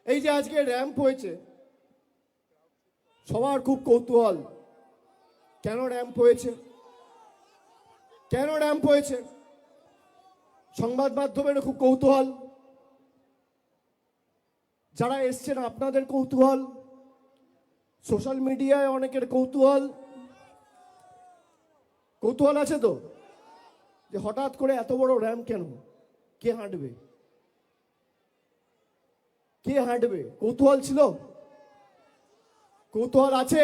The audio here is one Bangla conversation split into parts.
এই যে আজকে র্যাম্প হয়েছে, সবার খুব কৌতূহল, কেন র্যাম্প হয়েছে, কেন র্যাম্প হয়েছে? সংবাদ মাধ্যমের খুব কৌতূহল, যারা এসছেন আপনাদের কৌতূহল, সোশ্যাল মিডিয়ায় অনেকের কৌতূহল। কৌতূহল আছে তো যে হঠাৎ করে এত বড় র্যাম্প কেন, কে হাঁটবে, কে হাঁটবে? কৌতূহল ছিল, কৌতূহল আছে।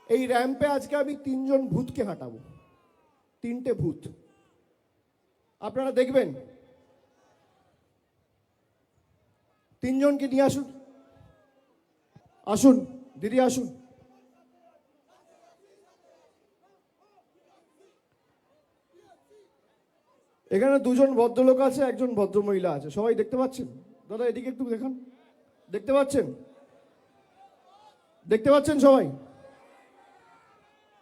এই র্যাম্পে আজকে আমি 3 জন ভূতকে হাঁটাবো, 3টে ভূত আপনারা দেখবেন। 3 জনকে নিয়ে আসুন, আসুন দিদি আসুন। এখানে 2 জন ভদ্রলোক আছে, 1 জন ভদ্রমহিলা আছে, সবাই দেখতে পাচ্ছেন? দাদা এদিকে একটু দেখান, দেখতে পাচ্ছেন? দেখতে পাচ্ছেন সবাই?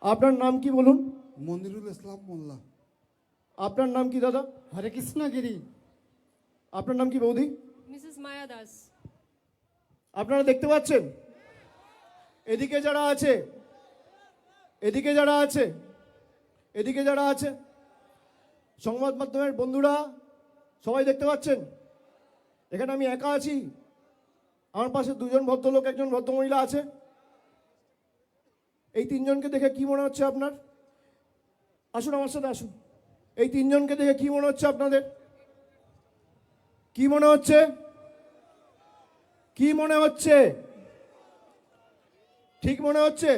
আপনার নাম কি বলুন? মনিরুল ইসলাম মোল্লা। আপনার নাম কি দাদা? হরে কৃষ্ণ গিরি। আপনার নাম কি বৌদি? মিসেস মায়া দাস। আপনারা দেখতে পাচ্ছেন? এদিকে যারা আছে, এদিকে যারা আছে, এদিকে যারা আছে, সংবাদ মাধ্যমের বন্ধুরা সবাই দেখতে পাচ্ছেন? এখানে আমি একা আছি, আমার পাশে 2 জন ভদ্রলোক, 1 জন ভদ্রমহিলা আছে। এই 3 জনকে দেখে কি মনে হচ্ছে আপনার? আসুন আমার সাথে আসুন। এই 3 জনকে দেখে কি মনে হচ্ছে আপনাদের? কি মনে হচ্ছে? কি মনে হচ্ছে? ঠিক মনে হচ্ছে?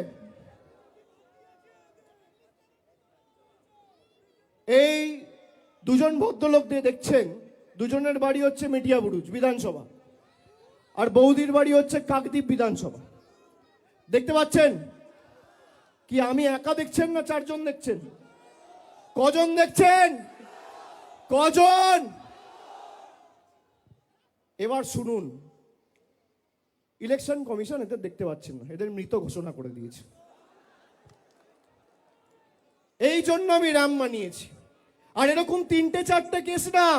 এই 2 জন ভদ্রলোক দিয়ে দেখছেন, 2 জনের বাড়ি হচ্ছে মেটিয়াবুরুজ বিধানসভা, আর বৌদির বাড়ি হচ্ছে কাকদ্বীপ বিধানসভা। দেখতে পাচ্ছেন? কি আমি একা দেখছেন না 4 জন দেখছেন? কজন দেখছেন? কজন? এবার শুনুন, ইলেকশন কমিশন এদের দেখতে পাচ্ছেন না, এদের মৃত ঘোষণা করে দিয়েছে। এই জন্য আমি র্যাম্প বানিয়েছি। আর এরকম 3টে 4টে কেস না,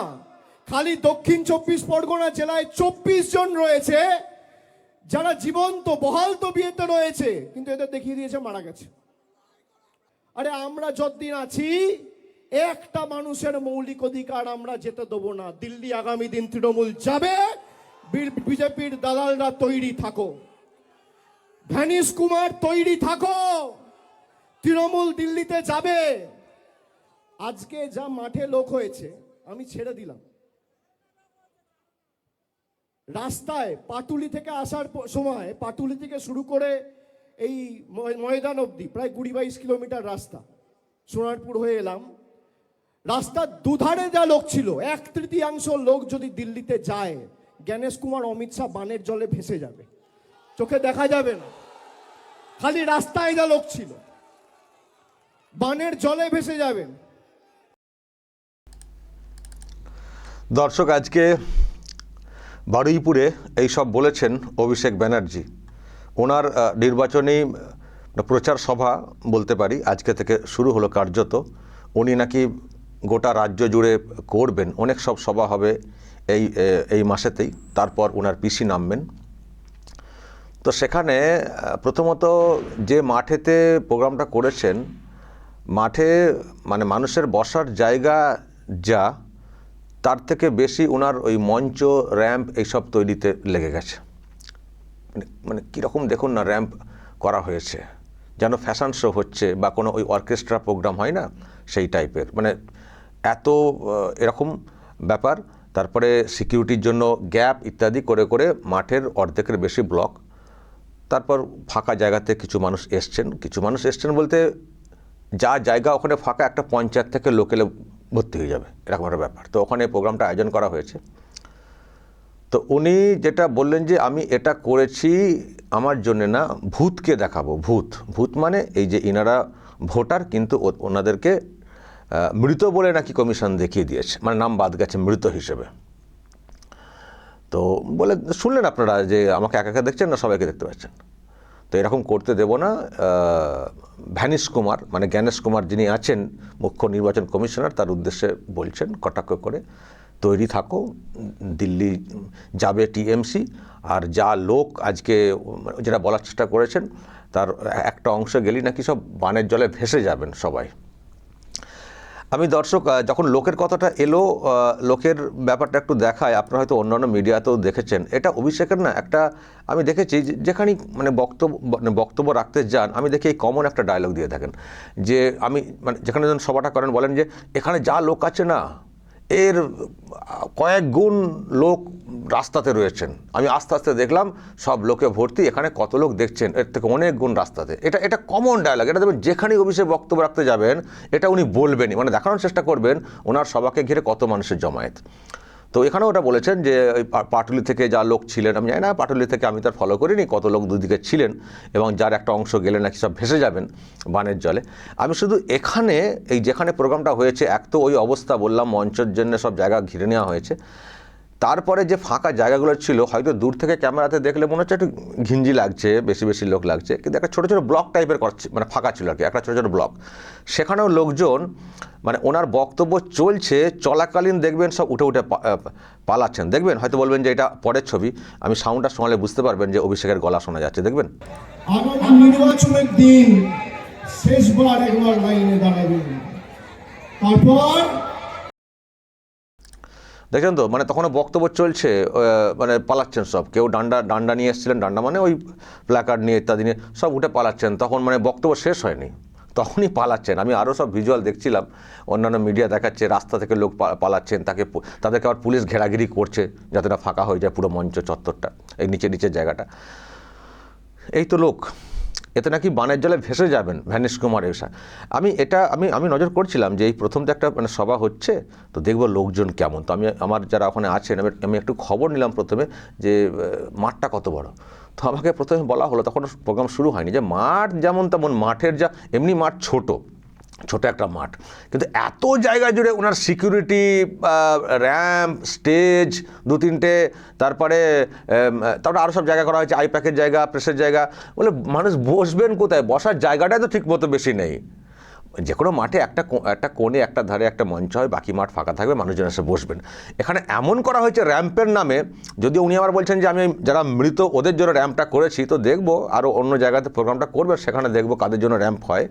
খালি দক্ষিণ 24 পরগনা জেলায় 24 জন রয়েছে যারা জীবন্ত বহাল তবিয়তে রয়েছে, কিন্তু এদের দেখিয়ে দিয়েছে মারা গেছে। আরে আমরা যতদিন আছি একটা মানুষের মৌলিক অধিকার আমরা যেতে দেবো না। দিল্লি আগামী দিন তৃণমূল যাবে, বিজেপির দালালরা তৈরি থাকো, ভ্যানিশ কুমার তৈরি থাকো, তৃণমূল দিল্লিতে যাবে। আজকে যা মাঠে লোক হয়েছে আমি ছেড়ে দিলাম। রাস্তায় পাটুলি থেকে আসার সময়, পাটুলি থেকে শুরু করে এই ময়দান অবধি প্রায় 20-22 কিলোমিটার রাস্তা, সোনারপুর হয়ে এলাম। রাস্তার দুধারে যা লোক ছিল, 1/3 লোক যদি দিল্লিতে যায়, জ্ঞানেশ কুমার অমিত শাহ বানের জলে ভেসে যাবে, চোখে দেখা যাবে না। খালি রাস্তায় যা লোক ছিল, বানের জলে ভেসে যাবেন। দর্শক, আজকে বারুইপুরে এই সব বলেছেন অভিষেক ব্যানার্জি। ওনার নির্বাচনী প্রচার সভা বলতে পারি আজকে থেকে শুরু হলো কার্যত। উনি নাকি গোটা রাজ্য জুড়ে করবেন, অনেক সব সভা হবে এই মাসেতেই, তারপর ওনার পিসি নামবেন। তো সেখানে প্রথমত যে মাঠেতে প্রোগ্রামটা করেছেন, মাঠে মানে মানুষের বসার জায়গা যা, তার থেকে বেশি ওনার ওই মঞ্চ, র্যাম্প এইসব তৈরিতে লেগে গেছে। মানে কীরকম দেখুন না, র্যাম্প করা হয়েছে যেন ফ্যাশন শো হচ্ছে বা কোনো ওই অর্কেস্ট্রা প্রোগ্রাম হয় না সেই টাইপের, মানে এত এরকম ব্যাপার। তারপরে সিকিউরিটির জন্য গ্যাপ ইত্যাদি করে করে মাঠের অর্ধেকের বেশি ব্লক। তারপর ফাঁকা জায়গাতে কিছু মানুষ এসছেন বলতে যা জায়গা ওখানে ফাঁকা, একটা পঞ্চায়েত থেকে লোক এলে ভর্তি হয়ে যাবে, এরকম একটা ব্যাপার। তো ওখানে প্রোগ্রামটা আয়োজন করা হয়েছে। তো উনি যেটা বললেন যে আমি এটা করেছি আমার জন্য না, ভূতকে দেখাবো। ভূত মানে এই যে ইনারা ভোটার, কিন্তু ওনাদেরকে মৃত বলে নাকি কমিশন দেখিয়ে দিয়েছে, মানে নাম বাদ গেছে মৃত হিসেবে। তো বলে শুনলেন আপনারা যে আমাকে একা একা দেখছেন না, সবাইকে দেখতে পাচ্ছেন। তো এরকম করতে দেব না। ভ্যানিশ কুমার মানে জ্ঞানেশ কুমার যিনি আছেন মুখ্য নির্বাচন কমিশনার, তার উদ্দেশ্যে বলছেন কটাক্ষ করে তৈরি থাকো, দিল্লি যাবে টিএমসি, আর যা লোক আজকে যেটা বলার চেষ্টা করেছেন তার একটা অংশ গেলেই নাকি সব বানের জলে ভেসে যাবেন সবাই। আমি দর্শক যখন লোকের কথাটা এলো, লোকের ব্যাপারটা একটু দেখায়, আপনারা হয়তো অন্যান্য মিডিয়াতেও দেখেছেন, এটা অভিষেকের না একটা আমি দেখেছি যেখানেই মানে বক্তব্য রাখতে যান আমি দেখি এই কমন একটা ডায়লগ দিয়ে থাকেন যে আমি মানে যেখানে যখন সভাটা করেন বলেন যে এখানে যা লোক আছে না এর কয়েক গুণ লোক রাস্তাতে রয়েছেন, আমি আস্তে আস্তে দেখলাম সব লোকে ভর্তি, এখানে কত লোক দেখছেন এর থেকে অনেক গুণ রাস্তাতে। এটা কমন ডায়লগ, এটা দেখবেন যেখানেই অভিষেক বক্তব্য রাখতে যাবেন এটা উনি বলবেনই, মানে দেখানোর চেষ্টা করবেন ওনার সভাকে ঘিরে কত মানুষের জমায়েত। তো এখানেও ওটা বলেছেন যে ওই পাটুলি থেকে যা লোক ছিলেন, আমি জানি না পাটুলি থেকে আমি তার ফলো করিনি কত লোক দুদিকে ছিলেন, এবং যার একটা অংশ গেলে নাকি সব ভেসে যাবেন বানের জলে। আমি শুধু এখানে এই যেখানে প্রোগ্রামটা হয়েছে এক তো ওই অবস্থা বললাম, মঞ্চের জন্য সব জায়গা ঘিরে নেওয়া হয়েছে, তারপরে যে ফাঁকা জায়গাগুলো ছিল হয়তো দূর থেকে ক্যামেরাতে দেখলে মনে হচ্ছে একটু ঘিঞ্জি লাগছে, বেশি বেশি লোক লাগছে, কিন্তু একটা ছোটো ছোটো ব্লক টাইপের করছে, মানে ফাঁকা ছিল আর কি, একটা ছোটো ছোটো ব্লক, সেখানেও লোকজন মানে ওনার বক্তব্য চলছে চলাকালীন দেখবেন সব উঠে উঠে পালাচ্ছেন। দেখবেন হয়তো বলবেন যে এটা পরের ছবি, আমি সাউন্ডটা শোনালে বুঝতে পারবেন যে অভিষেকের গলা শোনা যাচ্ছে, দেখবেন। আগামী নির্বাচনের দিন শেষবার একবার লাইনে দাঁড়াবেন, তারপর দেখছেন তো, মানে তখনও বক্তব্য চলছে, মানে পালাচ্ছেন সব, কেউ ডান্ডা নিয়ে এসেছিলেন, ডান্ডা মানে ওই প্ল্যাকার্ড নিয়ে ইত্যাদি নিয়ে সব উঠে পালাচ্ছেন, তখন মানে বক্তব্য শেষ হয়নি তখনই পালাচ্ছেন। আমি আরও সব ভিজুয়াল দেখছিলাম, অন্যান্য মিডিয়া দেখাচ্ছে রাস্তা থেকে লোক পালাচ্ছেন, তাদেরকে আবার পুলিশ ঘেরাঘিরি করছে যাতে না ফাঁকা হয়ে যায় পুরো মঞ্চ চত্বরটা, এই নিচের জায়গাটা। এই তো লোক, এতে নাকি বানের জলে ভেসে যাবেন ভ্যানিশ কুমার এসা। আমি নজর করছিলাম যে এই প্রথম তো একটা মানে সভা হচ্ছে, তো দেখবো লোকজন কেমন। তো আমার যারা ওখানে আছেন আমি একটু খবর নিলাম প্রথমে যে মাঠটা কত বড়। তো আমাকে প্রথমে বলা হলো, তখন প্রোগ্রাম শুরু হয়নি, যে মাঠ যেমন তেমন, মাঠের যা এমনি মাঠ ছোট একটা মাঠ, কিন্তু এত জায়গা জুড়ে ওনার সিকিউরিটি, র্যাম্প, স্টেজ 2-3টে, তারপরে আরও সব জায়গা করা হয়েছে, আইপ্যাকের জায়গা, প্রেসের জায়গা, বলে মানুষ বসবেন কোথায়, বসার জায়গাটাই তো ঠিক মতো বেশি নেই। যে কোনো মাঠে একটা কোণে একটা ধারে একটা মঞ্চ হয়, বাকি মাঠ ফাঁকা থাকবে, মানুষজন এসে বসবেন। এখানে এমন করা হয়েছে র্যাম্পের নামে, যদিও উনি আবার বলছেন যে আমি যারা মৃত ওদের জন্য র্যাম্পটা করেছি, তো দেখবো আরও অন্য জায়গাতে প্রোগ্রামটা করবে, সেখানে দেখবো কাদের জন্য র্যাম্প হয়।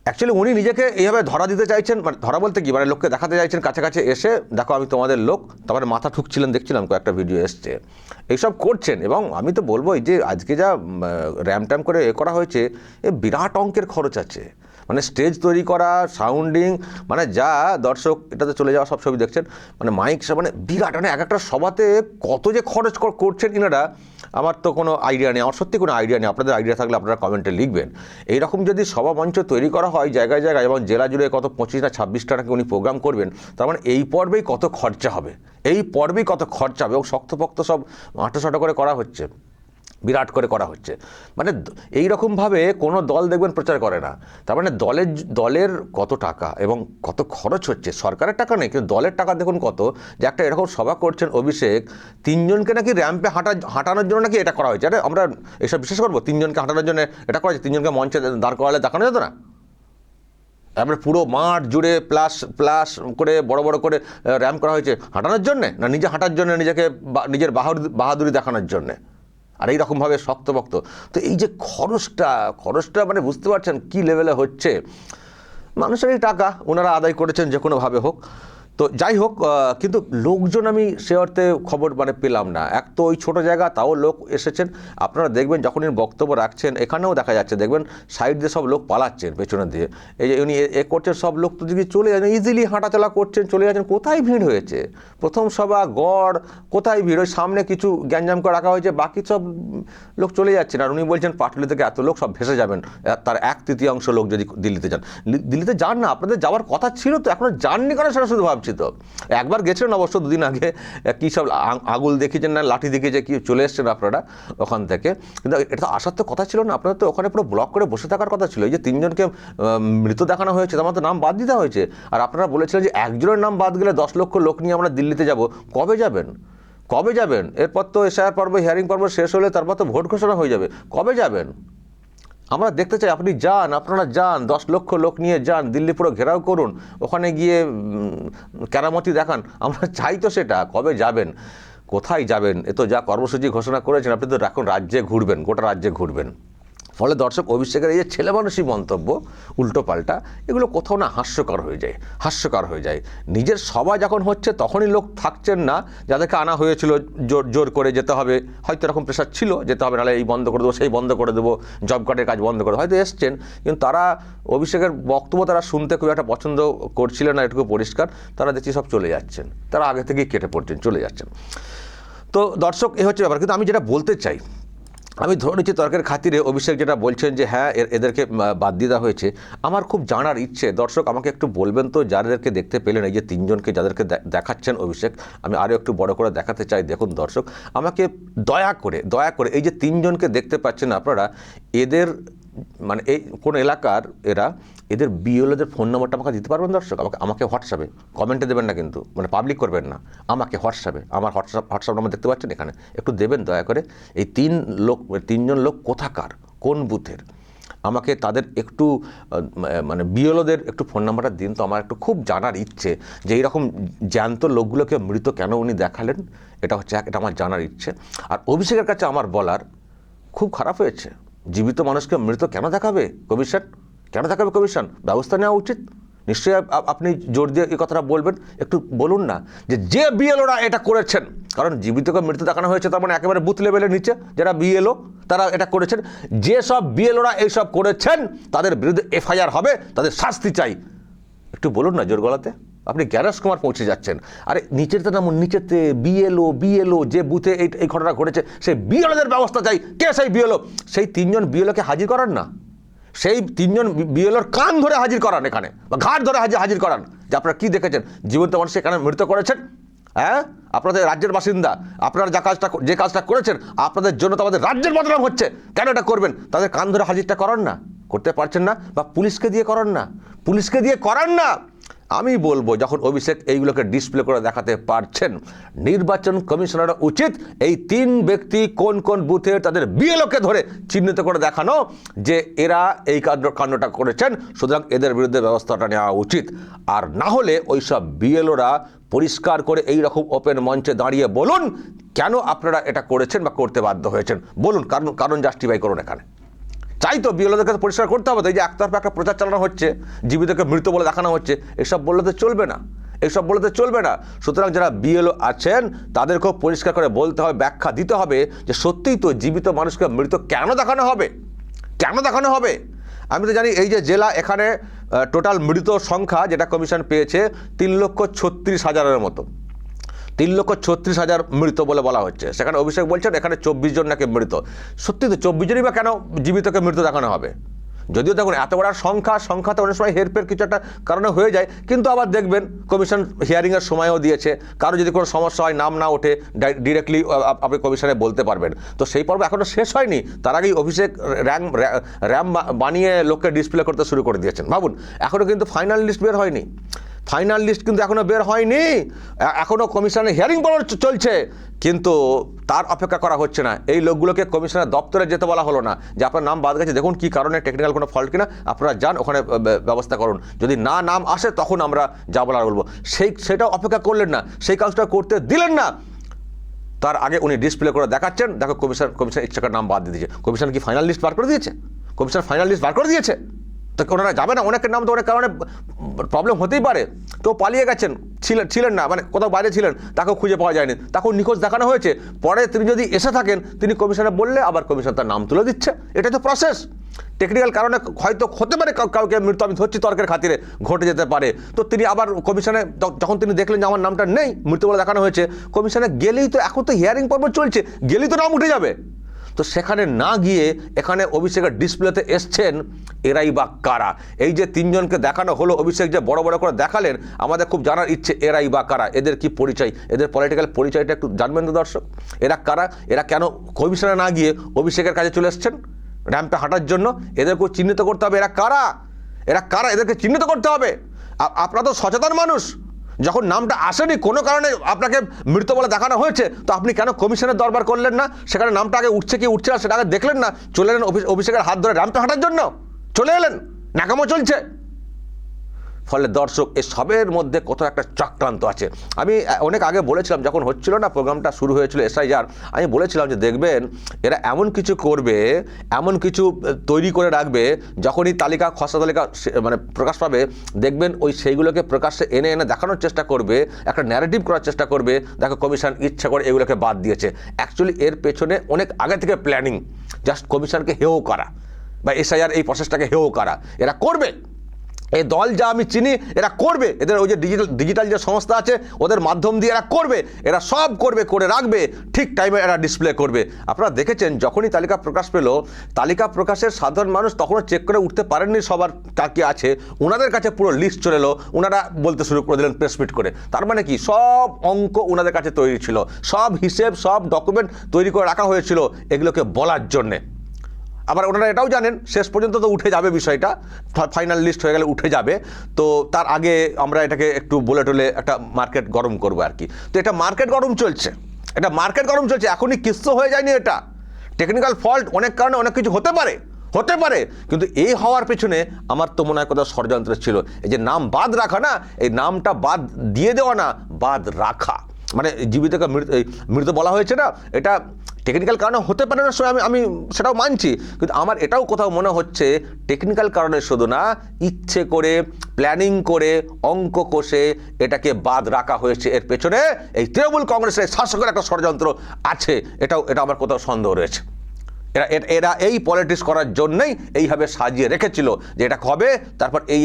অ্যাকচুয়ালি উনি নিজেকে এইভাবে ধরা দিতে চাইছেন, মানে ধরা বলতে কি, মানে লোককে দেখাতে চাইছেন কাছে এসে দেখো আমি তোমাদের লোক, তারপরে মাথা ঠুকছিলেন, দেখছিলাম কয়েকটা ভিডিও এসছে, এইসব করছেন। এবং আমি তো বলবো এই যে আজকে যা র্যাম করে করা হয়েছে, এ বিরাট অঙ্কের খরচ আছে, মানে স্টেজ তৈরি করা, সাউন্ডিং, মানে যা দর্শক এটাতে চলে যাওয়া সব ছবি দেখছেন, মানে মাইক সব, মানে বিরাট, মানে এক একটা সভাতে কত যে খরচ করছেন ইনারা, আমার তো কোনো আইডিয়া নেই, আমার সত্যি কোনো আইডিয়া নেই। আপনাদের আইডিয়া থাকলে আপনারা কমেন্টে লিখবেন। এইরকম যদি সভা মঞ্চ তৈরি করা হয় জায়গায় এবং জেলা জুড়ে কত 25 না 26টা নাকি উনি প্রোগ্রাম করবেন, তার মানে এই পর্বেই কত খরচা হবে, এবং শক্তপোক্ত সব আঁটোসাঁটো করে করা হচ্ছে, বিরাট করে করা হচ্ছে। মানে এই রকমভাবে কোনো দল দেখবেন প্রচার করে না। তার মানে দলের কত টাকা এবং কত খরচ হচ্ছে, সরকারের টাকা নেই কিন্তু দলের টাকা দেখুন কত, যে একটা এরকম সভা করছেন অভিষেক, 3 জনকে নাকি র্যাম্পে হাঁটানোর জন্য নাকি এটা করা হয়েছে। আরে আমরা এসব বিশ্বাস করবো? 3 জনকে হাঁটানোর জন্য এটা করা হয়েছে? 3 জনকে মঞ্চে দাঁড় করালে দেখানো যেত না? তারপরে পুরো মাঠ জুড়ে প্লাস করে বড় করে র্যাম্প করা হয়েছে হাঁটানোর জন্যে, না নিজে হাঁটার জন্য, নিজের বাহাদুরি দেখানোর জন্যে? আর এইরকমভাবে শক্তপোক্ত, তো এই যে খরচটা মানে বুঝতে পারছেন কী লেভেলে হচ্ছে। মানুষের এই টাকা ওনারা আদায় করেছেন যে কোনোভাবে হোক। তো যাই হোক, কিন্তু লোকজন আমি সে অর্থে খবর মানে পেলাম না। এক তো ওই ছোটো জায়গা, তাও লোক এসেছেন। আপনারা দেখবেন যখন উনি বক্তব্য রাখছেন, এখানেও দেখা যাচ্ছে, দেখবেন সাইড দিয়ে সব লোক পালাচ্ছেন পেছনের দিয়ে, এই যে উনি করছেন, সব লোক তো দিকে চলে যাচ্ছেন, ইজিলি হাঁটাচলা করছেন, চলে যাচ্ছেন। কোথায় ভিড় হয়েছে? প্রথম সভা গড়, কোথায় ভিড়? ওই সামনে কিছু গ্যাঞ্জাম করে রাখা হয়েছে, বাকি সব লোক চলে যাচ্ছেন। আর উনি বলছেন পাটুলি থেকে এত লোক সব ভেসে যাবেন, তার 1/3 লোক যদি দিল্লিতে যান। দিল্লিতে যান না, আপনাদের যাওয়ার কথা ছিল তো, এখনও যাননি কেন সেটা শুধু ভাবছি। তো একবার গেছিলেন অবশ্য 2 দিন আগে, কী সব আগুল দেখিয়েছেন না লাঠি দেখিয়েছে, কি চলে এসছেন আপনারা ওখান থেকে, কিন্তু এটা তো আসার তো কথা ছিল না। আপনাদের তো ওখানে পুরো ব্লক করে বসে থাকার কথা ছিল। এই যে 3 জনকে মৃত দেখানো হয়েছে, তার তো নাম বাদ দিতে হয়েছে। আর আপনারা বলেছিলেন যে একজনের নাম বাদ গেলে 10 লক্ষ লোক নিয়ে আমরা দিল্লিতে যাব। কবে যাবেন? এরপর তো এসআইআর পর্ব, হিয়ারিং পর্ব শেষ হলে তারপর তো ভোট ঘোষণা হয়ে যাবে। কবে যাবেন? আমরা দেখতে চাই আপনি যান, আপনারা যান, 10 লক্ষ লোক নিয়ে যান, দিল্লি পুরো ঘেরাও করুন, ওখানে গিয়ে কেরামতি দেখান। আমরা চাই তো সেটা। কবে যাবেন, কোথায় যাবেন? এ তো যা কর্মসূচি ঘোষণা করেছেন, আপনি তো এখন রাজ্যে ঘুরবেন, গোটা রাজ্যে ঘুরবেন। ফলে দর্শক, অভিষেকের এই যে ছেলে মানুষই মন্তব্য উল্টো পাল্টা, এগুলো কোথাও না হাস্যকর হয়ে যায়। নিজের সভা যখন হচ্ছে তখনই লোক থাকছেন না, যাদেরকে আনা হয়েছিল জোর করে যেতে হবে, হয়তো এরকম প্রেশার ছিল যেতে হবে, নাহলে এই বন্ধ করে দেবো, সেই বন্ধ করে দেবো, জব কার্ডের কাজ বন্ধ করে, হয়তো এসছেন, কিন্তু তারা অভিষেকের বক্তব্য তারা শুনতে খুব একটা পছন্দ করছিলেন না, এটুকু পরিষ্কার। তারা দেখছি সব চলে যাচ্ছেন, তারা আগে থেকেই কেটে পড়ছেন, চলে যাচ্ছেন। তো দর্শক, এ হচ্ছে ব্যাপার। কিন্তু আমি যেটা বলতে চাই, আমি ধরে নিচ্ছি তর্কের খাতিরে অভিষেক যেটা বলছেন যে হ্যাঁ এদেরকে বাদ দিয়ে দেওয়া হয়েছে, আমার খুব জানার ইচ্ছে। দর্শক, আমাকে একটু বলবেন তো, যাদেরকে দেখতে পেলেন, এই যে 3 জনকে যাদেরকে দেখাচ্ছেন অভিষেক, আমি আরও একটু বড় করে দেখাতে চাই। দেখুন দর্শক, আমাকে দয়া করে এই যে 3 জনকে দেখতে পাচ্ছেন আপনারা, এদের মানে এই কোন এলাকার এদের বিএলওদের ফোন নম্বরটা আমাকে দিতে পারবেন দর্শক? আমাকে হোয়াটসঅ্যাপে কমেন্টে দেবেন না, কিন্তু মানে পাবলিক করবেন না, আমাকে হোয়াটসঅ্যাপে, আমার হোয়াটসঅ্যাপ নাম্বার দেখতে পাচ্ছেন এখানে, একটু দেবেন দয়া করে। এই 3 জন লোক কোথাকার, কোন বুথের, আমাকে তাদের একটু মানে বিএলওদের একটু ফোন নাম্বারটা দিন তো। আমার একটু খুব জানার ইচ্ছে যে এইরকম জ্যান্ত লোকগুলোকে মৃত কেন উনি দেখালেন, এটা আমার জানার ইচ্ছে। আর অভিষেকের কাছে আমার বলার, খুব খারাপ হয়েছে, জীবিত মানুষকে মৃত কেন দেখাবে কমিশন? ব্যবস্থা নেওয়া উচিত। নিশ্চয়ই আপনি জোর দিয়ে এই কথাটা বলবেন, একটু বলুন না যে বিএলওরা এটা করেছেন। কারণ জীবিতকে মৃত দেখানো হয়েছে, তার মানে একেবারে বুথ লেভেলের নিচে যারা বিএলও তারা এটা করেছেন। যেসব বিএলওরা এইসব করেছেন তাদের বিরুদ্ধে এফআইআর হবে, তাদের শাস্তি চাই। একটু বলুন না জোর গলাতে। আপনি গ্যারেজ কুমার পৌঁছে যাচ্ছেন, আরে নিচেতে নামুন, নিচেতে বিএলও যে বুথে এই ঘটনা ঘটেছে সেই বিএলওদের ব্যবস্থা চাই। কে সেই বিএলও? সেই 3 জন বিএলওকে হাজির করান না, সেই 3 জন বিএলওর কান ধরে হাজির করান এখানে, বা ঘাট ধরে হাজির করান যে আপনারা কি দেখেছেন, জীবন্ত মানুষ এখানে মৃত করেছেন। হ্যাঁ, আপনাদের রাজ্যের বাসিন্দা, আপনারা যে কাজটা করেছেন, আপনাদের জন্য তো আমাদের রাজ্যের বদনাম হচ্ছে, কেন এটা করবেন? তাদের কান ধরে হাজিরটা করান না, করতে পারছেন না, বা পুলিশকে দিয়ে করান না। আমি বলবো, যখন অভিষেক এইগুলোকে ডিসপ্লে করে দেখাতে পারছেন, নির্বাচন কমিশনার উচিত এই 3 ব্যক্তি কোন কোন বুথে তাদের বিএলওকে ধরে চিহ্নিত করে দেখানো যে এরা এই কাণ্ডটা করেছেন, সুতরাং এদের বিরুদ্ধে ব্যবস্থাটা নেওয়া উচিত। আর না হলে ওই সব বিএলওরা পরিষ্কার করে এই রকম ওপেন মঞ্চে দাঁড়িয়ে বলুন কেন আপনারা এটা করেছেন বা করতে বাধ্য হয়েছেন, বলুন, কারণ জাস্টিফাই করুন। এখানে চাই তো বিএলওদের কাছে পরিষ্কার করতে হবে। এই যে একতরফা একটা প্রচার চালানো হচ্ছে, জীবিতকে মৃত বলে দেখানো হচ্ছে, এসব বললে তো চলবে না। সুতরাং যারা বিএলও আছেন তাদেরকেও পরিষ্কার করে বলতে হবে, ব্যাখ্যা দিতে হবে যে সত্যিই তো জীবিত মানুষকে মৃত কেন দেখানো হবে। আমি তো জানি এই যে জেলা, এখানে টোটাল মৃত সংখ্যা যেটা কমিশন পেয়েছে 3,36,000 মতো, 3,36,000 মৃত বলে বলা হচ্ছে। সেখানে অভিষেক বলছেন এখানে 24 জন নাকি মৃত। সত্যি তো 24 জনই বা কেন জীবিতকে মৃত দেখানো হবে? যদিও দেখুন এত বড় সংখ্যাতে অনেক সময় হেরফের কিছু একটা কারণে হয়ে যায়, কিন্তু আবার দেখবেন কমিশন হিয়ারিংয়ের সময়ও দিয়েছে, কারো যদি কোনো সমস্যা হয়, নাম না ওঠে, ডিরেক্টলি আপনি কমিশনে বলতে পারবেন। তো সেই পর্ব এখনও শেষ হয়নি, তার আগেই অভিষেক র্যাম বানিয়ে লোককে ডিসপ্লে করতে শুরু করে দিয়েছেন। ভাবুন, এখনও কিন্তু ফাইনাল লিস্ট বের হয়নি, এখনো বের হয়নি, এখনো কমিশনের হিয়ারিং চলছে, কিন্তু তার অপেক্ষা করা হচ্ছে না। এই লোকগুলোকে কমিশনের দপ্তরে যেতে বলা হলো না যে আপনার নাম বাদ গেছে, দেখুন কি কারণে, টেকনিক্যাল কোনো ফল্ট কিনা, আপনারা যান ওখানে ব্যবস্থা করুন, যদি নাম আসে তখন আমরা যা বলার বলবো। সেটাও অপেক্ষা করলেন না, সেই কাজটা করতে দিলেন না। তার আগে উনি ডিসপ্লে করে দেখাচ্ছেন, দেখো কমিশন ইচ্ছাকার নাম বাদ দিয়ে দিয়েছে। কমিশন কি ফাইনাল লিস্ট বার করে দিয়েছে? তো ওনারা যাবে না? অনেকের নাম তো অনেক কারণে প্রবলেম হতেই পারে, কেউ পালিয়ে গেছেন, ছিলেন না, মানে কোথাও বাইরে ছিলেন, তাকেও খুঁজে পাওয়া যায়নি, তাকেও নিখোঁজ দেখানো হয়েছে। পরে তিনি যদি এসে থাকেন, তিনি কমিশনে বললে আবার কমিশন তার নাম তুলে দিচ্ছে। এটাই তো প্রসেস। টেকনিক্যাল কারণে হয়তো হতে পারে কাউকে মৃত্যু, আমি ধরছি তর্কের খাতিরে, ঘটে যেতে পারে। তো তিনি আবার কমিশনে, যখন তিনি দেখলেন যে আমার নামটা নেই, মৃত্যু বলে দেখানো হয়েছে, কমিশনে গেলেই তো, এখন তো হিয়ারিং পর্ব চলছে, গেলেই তো নাম উঠে যাবে। তো সেখানে না গিয়ে এখানে অভিষেকের ডিসপ্লেতে এসছেন এরাই বা কারা? এই যে 3 জনকে দেখানো হলো, অভিষেক যে বড় করে দেখালেন, আমাদের খুব জানার ইচ্ছে এরাই বা কারা, এদের কি পরিচয়, এদের পলিটিক্যাল পরিচয়টা একটু জানবেন তো দর্শক। এরা কারা, এরা কেন কমিশনে না গিয়ে অভিষেকের কাছে চলে এসছেন র্যাম্পে হাঁটার জন্য? এদেরকেও চিহ্নিত করতে হবে, এরা কারা, এদেরকে চিহ্নিত করতে হবে। আপনারা তো সচেতন মানুষ, যখন নামটা আসেনি, কোনো কারণে আপনাকে মৃত বলে দেখানো হয়েছে, তো আপনি কেন কমিশনের দরবার করলেন না? সেখানে নামটা আগে উঠছে কি উঠছে না সেটা আগে দেখলেন না? চলে এলেন অভিষেকের হাত ধরে র্যাম্পে হাঁটার জন্য, চলে এলেন, ন্যাকামো চলছে। ফলে দর্শক, এ সবের মধ্যে কত একটা চক্রান্ত আছে। আমি অনেক আগে বলেছিলাম, যখন হচ্ছিল না প্রোগ্রামটা শুরু হয়েছিল SIR, আমি বলেছিলাম যে দেখবেন এরা এমন কিছু করবে, এমন কিছু তৈরি করে রাখবে, যখনই তালিকা খসড়া তালিকা মানে প্রকাশ পাবে, দেখবেন ওই সেইগুলোকে প্রকাশ্যে এনে এনে দেখানোর চেষ্টা করবে, একটা ন্যারেটিভ করার চেষ্টা করবে, দেখো কমিশন ইচ্ছা করে এগুলোকে বাদ দিয়েছে। অ্যাকচুয়ালি এর পেছনে অনেক আগে থেকে প্ল্যানিং, জাস্ট কমিশনকে হেও করা বা SIR এই প্রসেসটাকে হেও করা। এরা করবে, এই দল যা আমি চিনি এরা করবে, এদের ওই যে ডিজিটাল যে সংস্থা আছে ওদের মাধ্যম দিয়ে এরা করবে, এরা সব করবে, করে রাখবে, ঠিক টাইমে এরা ডিসপ্লে করবে। আপনারা দেখেছেন যখনই তালিকা প্রকাশ পেল, তালিকা প্রকাশের সাধারণ মানুষ তখনও চেক করে উঠতে পারেননি সবার কাকে আছে, ওনাদের কাছে পুরো লিস্ট চলে এলো, ওনারা বলতে শুরু করে দিলেন প্রেস মিট করে। তার মানে কি, সব অঙ্ক ওনাদের কাছে তৈরি ছিল, সব হিসেব, সব ডকুমেন্ট তৈরি করে রাখা হয়েছিল এগুলোকে বলার জন্যে। আবার ওনারা এটাও জানেন শেষ পর্যন্ত তো উঠে যাবে বিষয়টা, ফাইনাল লিস্ট হয়ে গেলে উঠে যাবে, তো তার আগে আমরা এটাকে একটু বলে টলে একটা মার্কেট গরম করবো আর কি। তো এটা মার্কেট গরম চলছে, এটা মার্কেট গরম চলছে, এখনই কিচ্ছু হয়ে যায়নি। এটা টেকনিক্যাল ফল্ট, অনেক কারণে অনেক কিছু হতে পারে, কিন্তু এই হওয়ার পেছনে আমার তো মনে হয় কোথাও ষড়যন্ত্র ছিল। এই যে নাম বাদ রাখা না, এই নামটা বাদ দিয়ে দেওয়া না, বাদ রাখা, মানে জীবিতকে মৃত বলা হয়েছে না, এটা টেকনিক্যাল কারণে হতে পারে না, আমি সেটাও মানছি, কিন্তু আমার এটাও কোথাও মনে হচ্ছে টেকনিক্যাল কারণে শুধু না, ইচ্ছে করে প্ল্যানিং করে অঙ্ক কষে এটাকে বাদ রাখা হয়েছে। এর পেছনে এই তৃণমূল কংগ্রেসের শাসকের একটা ষড়যন্ত্র আছে, এটা আমার কোথাও সন্দেহ রয়েছে। এরা এই পলিটিক্স করার জন্যই এইভাবে সাজিয়ে রেখেছিল যে এটা হবে, তারপর এই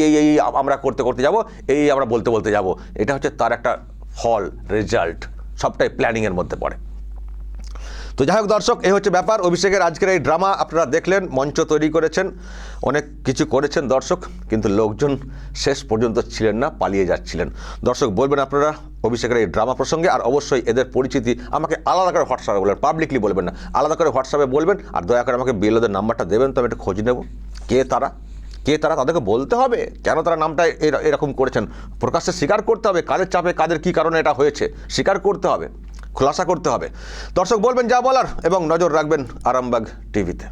আমরা করতে যাব, এই আমরা বলতে যাব। এটা হচ্ছে তার একটা ফল, রেজাল্ট, সবটাই প্ল্যানিংয়ের মধ্যে পড়ে। তো যাই হোক দর্শক, এই হচ্ছে ব্যাপার। অভিষেকের আজকের এই ড্রামা আপনারা দেখলেন, মঞ্চ তৈরি করেছেন, অনেক কিছু করেছেন দর্শক, কিন্তু লোকজন শেষ পর্যন্ত ছিলেন না, পালিয়ে যাচ্ছিলেন। দর্শক বলবেন আপনারা অভিষেকের এই ড্রামা প্রসঙ্গে, আর অবশ্যই এদের পরিচিতি আমাকে আলাদা করে হোয়াটসঅ্যাপে বলবেন, পাবলিকলি বলবেন না, আলাদা করে হোয়াটসঅ্যাপে বলবেন, আর দয়া করে আমাকে বিএলওদের নাম্বারটা দেবেন, তো আমি একটু খোঁজ নেব কে তারা, তাদেরকে বলতে হবে কেন তারা নামটা এরকম করেছেন, প্রকাশ্যে স্বীকার করতে হবে কাদের চাপে, কাদের কী কারণে এটা হয়েছে, স্বীকার করতে হবে, খোলাসা করতে হবে। দর্শক বলবেন যা বলার, এবং নজর রাখবেন আরামবাগ টিভিতে।